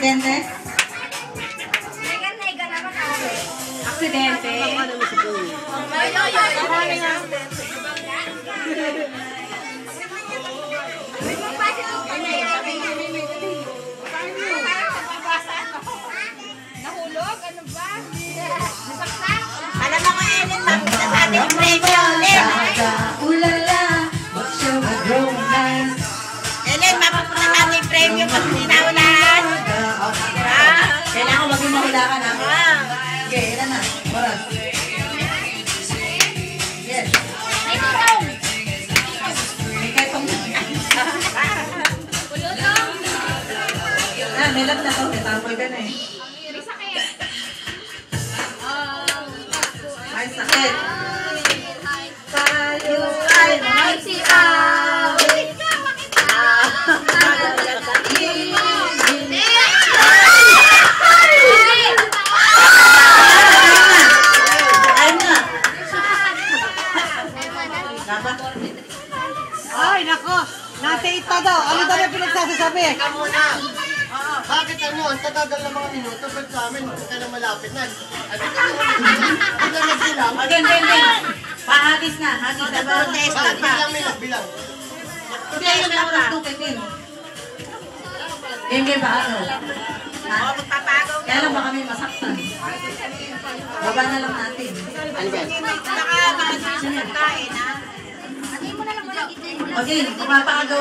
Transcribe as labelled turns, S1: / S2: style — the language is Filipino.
S1: aksidente? Aksidente?
S2: Nahulog? Ano ba? Nasaksak?
S3: Alam mo ko Ellen, makita sa ating premyo.
S1: Ulala, what's your romance?
S3: Ellen, mapupunta sa ating premyo pag hindi na unahan.
S1: Kailangan maging mahulakan ha? Okay, ilan na? Oras. Yes.
S2: May tulong!
S1: May ketong. Nilap na to. Tapoy ka na eh.
S2: May sakit.
S1: Ay, sakit.
S2: Tayo ay magsiawit.
S4: Ay, nako! Nasa ito daw. Ano daw yung pinagsasasabi?
S5: Teka muna. Bakit ano? Ang tatagal ng mga minuto. Ba't sa amin? Huwag ka na malapit na. Ano ka na nagbilang?
S1: Again. Pahagis na. Hagis na.
S3: Protesta pa.
S5: Bilang may nagbilang.
S1: Hindi, ayun na oras 2, Petin. Game ba ano?
S3: Oo, magpapagaw.
S1: Kaya lang baka may masaktan. Baba na lang natin.
S5: Ano ba?
S3: Saka mga kain, ha?
S2: Ano mo na lang mo lagi.
S1: Okay, magpapagaw.